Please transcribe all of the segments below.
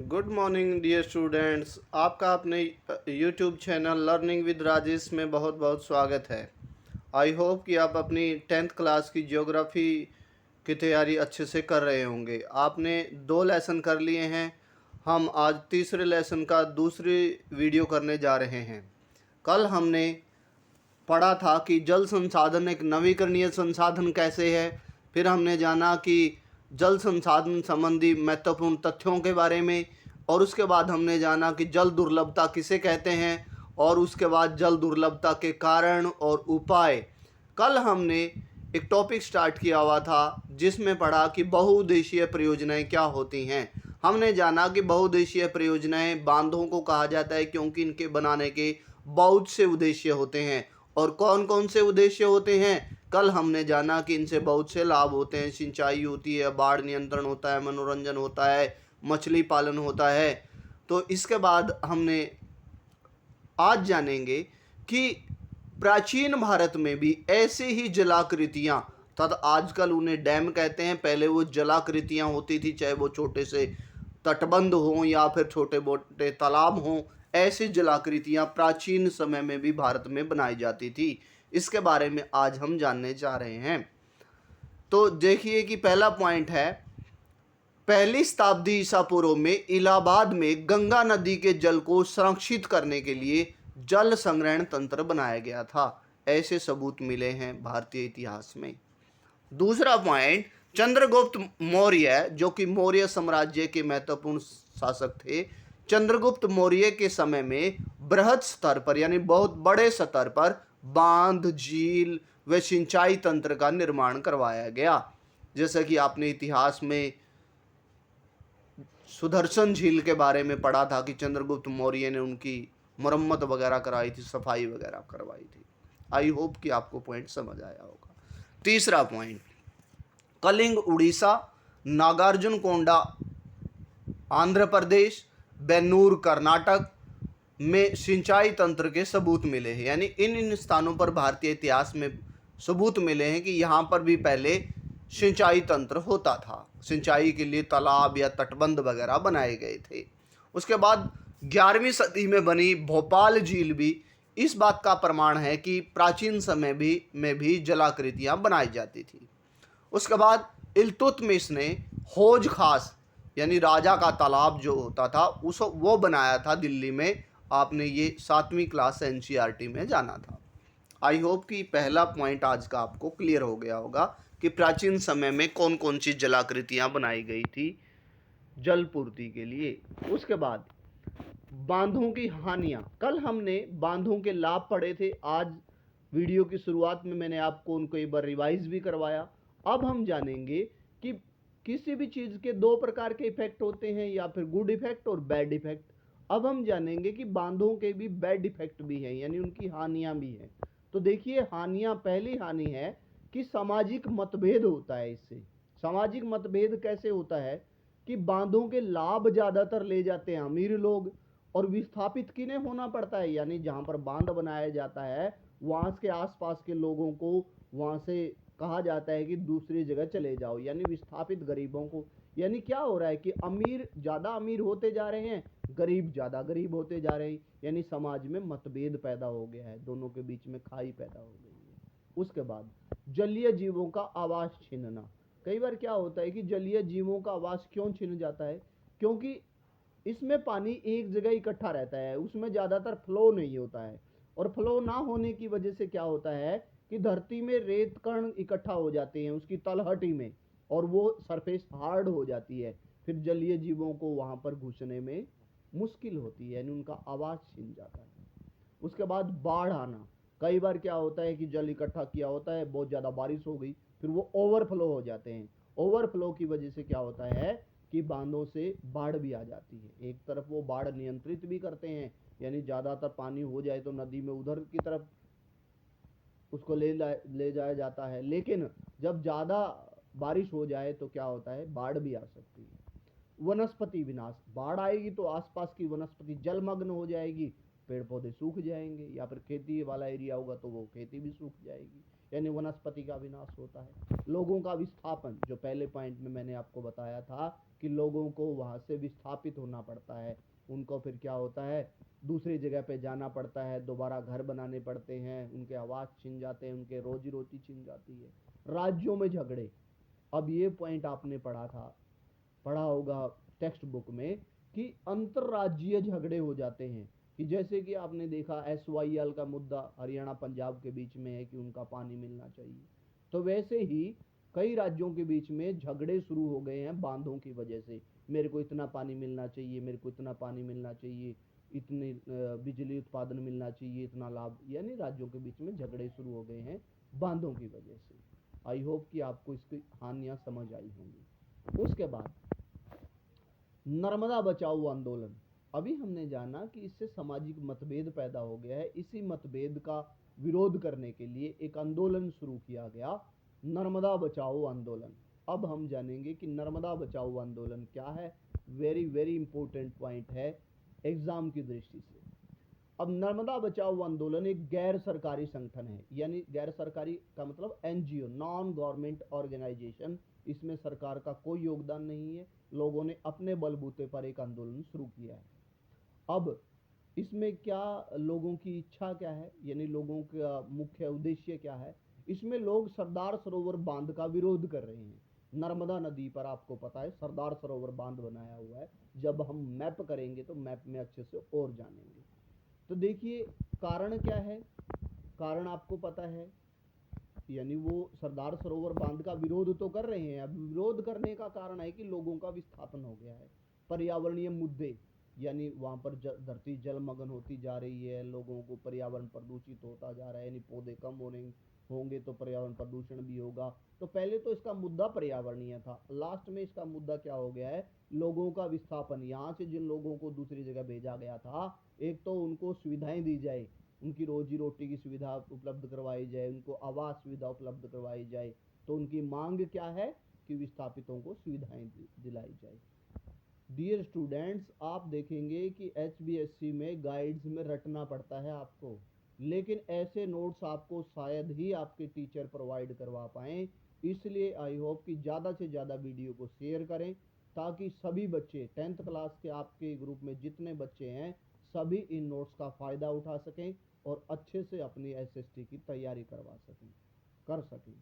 Good morning dear students. आपका अपने YouTube channel learning with Rajesh में बहुत बहुत स्वागत है। आई होप कि आप अपनी 10th क्लास की ज्योग्राफी की तैयारी अच्छे से कर रहे होंगे। आपने 2 लेसन कर लिए हैं। हम आज तीसरे लेसन का दूसरी वीडियो करने जा रहे हैं। कल हमने पढ़ा था कि जल संसाधन एक नवीकरणीय संसाधन कैसे है। फिर हमने जाना कि जल संसाधन संबंधी महत्वपूर्ण तथ्यों के बारे में, और उसके बाद हमने जाना कि जल दुर्लभता किसे कहते हैं, और उसके बाद जल दुर्लभता के कारण और उपाय। कल हमने एक टॉपिक स्टार्ट किया हुआ था जिसमें पढ़ा कि बहुउद्देशीय परियोजनाएं क्या होती हैं। हमने जाना कि बहुउद्देशीय परियोजनाएं बांधों को कहा जाता है क्योंकि इनके बनाने के बहुत से उद्देश्य होते हैं। और कौन कौन से उद्देश्य होते हैं, कल हमने जाना कि इनसे बहुत से लाभ होते हैं। सिंचाई होती है, बाढ़ नियंत्रण होता है, मनोरंजन होता है, मछली पालन होता है। तो इसके बाद हमने आज जानेंगे कि प्राचीन भारत में भी ऐसे ही जलाकृतियां तथा आजकल उन्हें डैम कहते हैं, पहले वो जलाकृतियां होती थी, चाहे वो छोटे से तटबंध हों या फिर छोटे मोटे तालाब हों। ऐसी जलाकृतियां प्राचीन समय में भी भारत में बनाई जाती थी। इसके बारे में आज हम जानने जा रहे हैं। तो देखिए कि पहला पॉइंट है, पहली शताब्दी ईसा पूर्व में इलाहाबाद में गंगा नदी के जल को संरक्षित करने के लिए जल संग्रहण तंत्र बनाया गया था। ऐसे सबूत मिले हैं भारतीय इतिहास में। दूसरा पॉइंट, चंद्रगुप्त मौर्य जो कि मौर्य साम्राज्य के महत्वपूर्ण शासक थे, चंद्रगुप्त मौर्य के समय में बृहद स्तर पर यानी बहुत बड़े स्तर पर बांध, झील व सिंचाई तंत्र का निर्माण करवाया गया। जैसा कि आपने इतिहास में सुदर्शन झील के बारे में पढ़ा था कि चंद्रगुप्त मौर्य ने उनकी मरम्मत वगैरह कराई थी, सफाई वगैरह करवाई थी। आई होप कि आपको पॉइंट समझ आया होगा। तीसरा पॉइंट, कलिंग उड़ीसा, नागार्जुन कोंडा आंध्र प्रदेश, बेन्नूर कर्नाटक में सिंचाई तंत्र के सबूत मिले हैं। यानी इन स्थानों पर भारतीय इतिहास में सबूत मिले हैं कि यहाँ पर भी पहले सिंचाई तंत्र होता था। सिंचाई के लिए तालाब या तटबंध वगैरह बनाए गए थे। उसके बाद 11वीं सदी में बनी भोपाल झील भी इस बात का प्रमाण है कि प्राचीन समय में भी जलाकृतियां बनाई जाती थी। उसके बाद इल्तुतमिश ने हौज खास यानी राजा का तालाब जो होता था वो बनाया था दिल्ली में। आपने ये 7वीं क्लास एनसीईआरटी में जाना था। आई होप कि पहला पॉइंट आज का आपको क्लियर हो गया होगा कि प्राचीन समय में कौन कौन सी जलाकृतियां बनाई गई थी जल पूर्ति के लिए। उसके बाद बांधों की हानियां, कल हमने बांधों के लाभ पढ़े थे। आज वीडियो की शुरुआत में मैंने आपको उनको एक बार रिवाइज भी करवाया। अब हम जानेंगे कि किसी भी चीज के 2 प्रकार के इफेक्ट होते हैं, या फिर गुड इफेक्ट और बैड इफेक्ट। अब हम जानेंगे कि बांधों के भी बैड इफेक्ट भी हैं, यानी उनकी हानियां भी हैं। तो देखिए हानियां, पहली हानि है कि सामाजिक मतभेद होता है इससे। सामाजिक मतभेद कैसे होता है कि बांधों के लाभ ज्यादातर ले जाते हैं अमीर लोग, और विस्थापित किन्हें होना पड़ता है, यानी जहां पर बांध बनाया जाता है वहां के आसपास के लोगों को वहां से कहा जाता है कि दूसरी जगह चले जाओ, यानी विस्थापित गरीबों को। यानी क्या हो रहा है कि अमीर ज्यादा अमीर होते जा रहे हैं, गरीब ज्यादा गरीब होते जा रहे हैं, यानी समाज में मतभेद पैदा हो गया है, दोनों के बीच में खाई पैदा हो गई है। उसके बाद जलीय जीवों का आवास छीनना। कई बार क्या होता है कि जलीय जीवों का आवास क्यों छीन जाता है, क्योंकि इसमें पानी एक जगह इकट्ठा रहता है, उसमें ज़्यादातर फ्लो नहीं होता है, और फ्लो ना होने की वजह से क्या होता है कि धरती में रेत कण इकट्ठा हो जाते हैं उसकी तलहटी में, और वो सरफेस हार्ड हो जाती है। फिर जलीय जीवों को वहाँ पर घुसने में मुश्किल होती है, यानी उनका आवास छिन जाता है। उसके बाद बाढ़ आना। कई बार क्या होता है कि जल इकट्ठा किया होता है, बहुत ज़्यादा बारिश हो गई, फिर वो ओवरफ्लो हो जाते हैं। ओवरफ्लो की वजह से क्या होता है कि बांधों से बाढ़ भी आ जाती है। एक तरफ वो बाढ़ नियंत्रित भी करते हैं, यानी ज़्यादातर पानी हो जाए तो नदी में उधर की तरफ उसको ले जाया जाता है, लेकिन जब ज़्यादा बारिश हो जाए तो क्या होता है, बाढ़ भी आ सकती है। वनस्पति विनाश, बाढ़ आएगी तो आसपास की वनस्पति जलमग्न हो जाएगी, पेड़ पौधे सूख जाएंगे, या फिर खेती वाला एरिया होगा तो वो खेती भी सूख जाएगी, यानी वनस्पति का विनाश होता है। लोगों का विस्थापन, जो पहले पॉइंट में मैंने आपको बताया था कि लोगों को वहाँ से विस्थापित होना पड़ता है, उनको फिर क्या होता है, दूसरी जगह पे जाना पड़ता है, दोबारा घर बनाने पड़ते हैं, उनके आवास छिन जाते हैं, उनके रोजी रोटी छिन जाती है। राज्यों में झगड़े, अब ये पॉइंट आपने पढ़ा होगा टेक्स्ट बुक में कि अंतरराज्यीय झगड़े हो जाते हैं, कि जैसे कि आपने देखा SYL का मुद्दा हरियाणा पंजाब के बीच में है कि उनका पानी मिलना चाहिए, तो वैसे ही कई राज्यों के बीच में झगड़े शुरू हो गए हैं बांधों की वजह से। मेरे को इतना पानी मिलना चाहिए, मेरे को इतना पानी मिलना चाहिए, इतनी बिजली उत्पादन मिलना चाहिए, इतना लाभ, यानी राज्यों के बीच में झगड़े शुरू हो गए हैं बांधों की वजह से। आई होप कि आपको इसकी हानियां समझ आई होंगी। उसके बाद नर्मदा बचाओ आंदोलन, अभी हमने जाना कि इससे सामाजिक मतभेद पैदा हो गया है। इसी मतभेद का विरोध करने के लिए एक आंदोलन शुरू किया गया, नर्मदा बचाओ आंदोलन। अब हम जानेंगे कि नर्मदा बचाओ आंदोलन क्या है। वेरी वेरी इंपॉर्टेंट पॉइंट है एग्जाम की दृष्टि से। अब नर्मदा बचाओ आंदोलन एक गैर सरकारी संगठन है, यानी गैर सरकारी का मतलब NGO, नॉन गवर्नमेंट ऑर्गेनाइजेशन। इसमें सरकार का कोई योगदान नहीं है, लोगों ने अपने बलबूते पर एक आंदोलन शुरू किया है। अब इसमें क्या लोगों की इच्छा क्या है, यानी लोगों का मुख्य उद्देश्य क्या है। इसमें लोग सरदार सरोवर बांध का विरोध कर रहे हैं। नर्मदा नदी पर आपको पता है सरदार सरोवर बांध बनाया हुआ है, जब हम मैप करेंगे तो मैप में अच्छे से और जानेंगे। तो देखिए कारण क्या है, कारण आपको पता है, यानी वो सरदार सरोवर बांध का विरोध तो कर रहे हैं। अब विरोध करने का कारण है कि लोगों का विस्थापन हो गया है, पर्यावरणीय मुद्दे, यानी वहाँ पर धरती जलमग्न होती जा रही है, लोगों को पर्यावरण प्रदूषित होता जा रहा है, यानी पौधे कम होंगे तो पर्यावरण प्रदूषण भी होगा। तो पहले तो इसका मुद्दा पर्यावरणीय था, लास्ट में इसका मुद्दा क्या हो गया है, लोगों का विस्थापन। यहाँ से जिन लोगों को दूसरी जगह भेजा गया था, एक तो उनको सुविधाएं दी जाए, उनकी रोजी रोटी की सुविधा उपलब्ध करवाई जाए, उनको आवास सुविधा उपलब्ध करवाई जाए। तो उनकी मांग क्या है कि विस्थापितों को सुविधाएं दिलाई जाए। डियर स्टूडेंट्स, आप देखेंगे कि HBSC में गाइड्स में रटना पड़ता है आपको, लेकिन ऐसे नोट्स आपको शायद ही आपके टीचर प्रोवाइड करवा पाएँ। इसलिए आई होप कि ज़्यादा से ज़्यादा वीडियो को शेयर करें, ताकि सभी बच्चे 10th क्लास के आपके ग्रुप में जितने बच्चे हैं सभी इन नोट्स का फ़ायदा उठा सकें और अच्छे से अपनी SST की तैयारी कर सकें।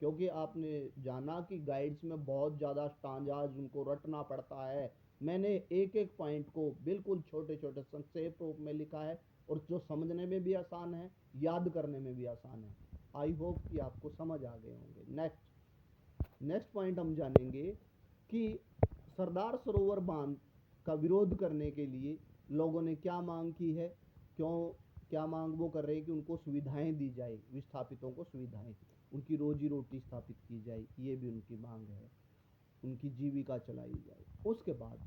क्योंकि आपने जाना कि गाइड्स में बहुत ज़्यादा स्टांजाज उनको रटना पड़ता है। मैंने एक एक पॉइंट को बिल्कुल छोटे छोटे संक्षेप रूप में लिखा है, और जो समझने में भी आसान है, याद करने में भी आसान है। आई होप कि आपको समझ आ गए होंगे। नेक्स्ट पॉइंट हम जानेंगे कि सरदार सरोवर बांध का विरोध करने के लिए लोगों ने क्या मांग की है, क्या मांग वो कर रहे हैं कि उनको सुविधाएं दी जाए, विस्थापितों को सुविधाएं, उनकी रोजी रोटी स्थापित की जाए, ये भी उनकी मांग है, उनकी जीविका चलाई जाए। उसके बाद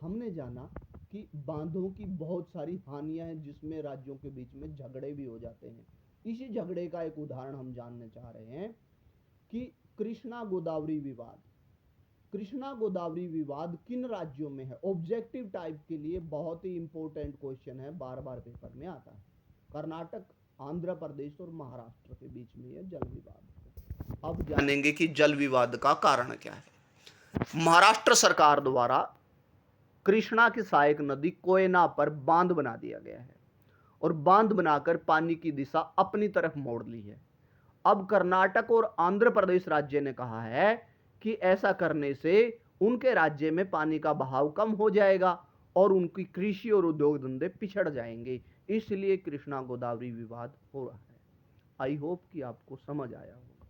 हमने जाना कि बांधों की बहुत सारी हानियां हैं, जिसमें राज्यों के बीच में झगड़े भी हो जाते हैं। इसी झगड़े का एक उदाहरण हम जानने चाह रहे हैं कि कृष्णा गोदावरी विवाद। कृष्णा गोदावरी विवाद किन राज्यों में है? ऑब्जेक्टिव टाइप के लिए बहुत ही इंपॉर्टेंट क्वेश्चन है, बार बार पेपर में आता है। कर्नाटक, आंध्र प्रदेश और महाराष्ट्र के बीच में यह जल विवाद। अब जानेंगे कि जल विवाद का कारण क्या है। महाराष्ट्र सरकार द्वारा कृष्णा की सहायक नदी कोयना पर बांध बना दिया गया है, और बांध बनाकर पानी की दिशा अपनी तरफ मोड़ ली है। अब कर्नाटक और आंध्र प्रदेश राज्य ने कहा है कि ऐसा करने से उनके राज्य में पानी का बहाव कम हो जाएगा और उनकी कृषि और उद्योग धंधे पिछड़ जाएंगे। इसलिए कृष्णा गोदावरी विवाद हो रहा है। आई होप कि आपको समझ आया होगा।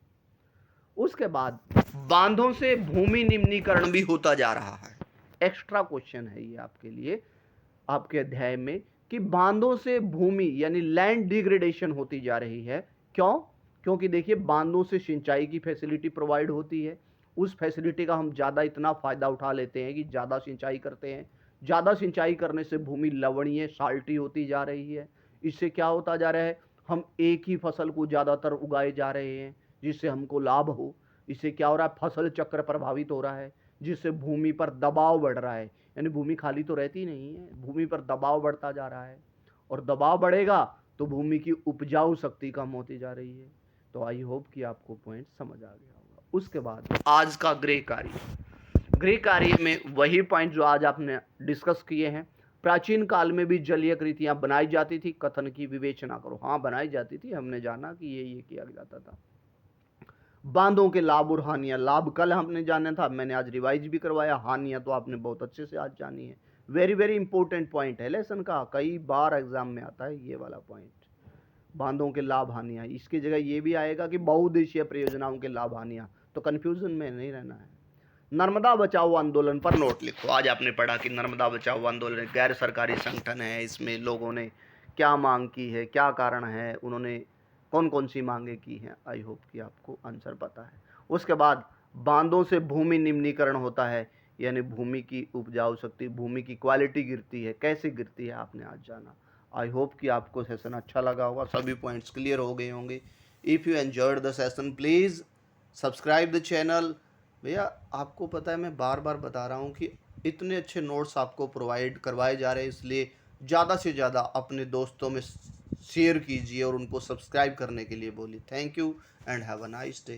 उसके बाद बांधों से भूमि निम्नीकरण भी होता जा रहा है। एक्स्ट्रा क्वेश्चन है ये आपके लिए, आपके अध्याय में, कि बांधों से भूमि यानी लैंड डिग्रेडेशन होती जा रही है। क्यों? क्योंकि देखिए बांधों से सिंचाई की फैसिलिटी प्रोवाइड होती है, उस फैसिलिटी का हम ज़्यादा इतना फ़ायदा उठा लेते हैं कि ज़्यादा सिंचाई करते हैं। ज़्यादा सिंचाई करने से भूमि लवणीय साल्टी होती जा रही है। इससे क्या होता जा रहा है, हम एक ही फसल को ज़्यादातर उगाए जा रहे हैं जिससे हमको लाभ हो। इससे क्या हो रहा है, फसल चक्र प्रभावित हो रहा है, जिससे भूमि पर दबाव बढ़ रहा है। यानी भूमि खाली तो रहती नहीं है, भूमि पर दबाव बढ़ता जा रहा है, और दबाव बढ़ेगा तो भूमि की उपजाऊ शक्ति कम होती जा रही है, तो आई होप कि आपको पॉइंट समझ आ गया होगा। उसके बाद आज का गृह कार्य में वही पॉइंट जो आज आपने डिस्कस किए हैं। प्राचीन काल में भी जलीय कृतियां बनाई जाती थी, कथन की विवेचना करो। हाँ, बनाई जाती थी, हमने जाना कि ये किया जाता था। बांधों के लाभ और हानियां। लाभ कल हमने जाना था, मैंने आज रिवाइज भी करवाया। हानियां तो आपने बहुत अच्छे से आज जानी है। वेरी वेरी इंपॉर्टेंट पॉइंट है लेसन का, कई बार एग्जाम में आता है ये वाला पॉइंट, बांधों के लाभ हानियां। इसकी जगह ये भी आएगा कि बहुउद्देशीय परियोजनाओं के लाभ हानियां, तो कंफ्यूजन में नहीं रहना है। नर्मदा बचाओ आंदोलन पर नोट लिखो। आज आपने पढ़ा कि नर्मदा बचाओ आंदोलन गैर सरकारी संगठन है, इसमें लोगों ने क्या मांग की है, क्या कारण है, उन्होंने कौन कौन सी मांगे की हैं। आई होप कि आपको आंसर पता है। उसके बाद बांधों से भूमि निम्नीकरण होता है, यानी भूमि की उपजाऊ शक्ति, भूमि की क्वालिटी गिरती है। कैसे गिरती है आपने आज जाना। आई होप कि आपको सेशन अच्छा लगा होगा, सभी पॉइंट्स क्लियर हो गए होंगे। If you enjoyed the session please subscribe the channel. भैया आपको पता है, मैं बार बार बता रहा हूँ कि इतने अच्छे नोट्स आपको प्रोवाइड करवाए जा रहे हैं, इसलिए ज़्यादा से ज़्यादा अपने दोस्तों में शेयर कीजिए और उनको सब्सक्राइब करने के लिए बोलिए। Thank you and have a nice day.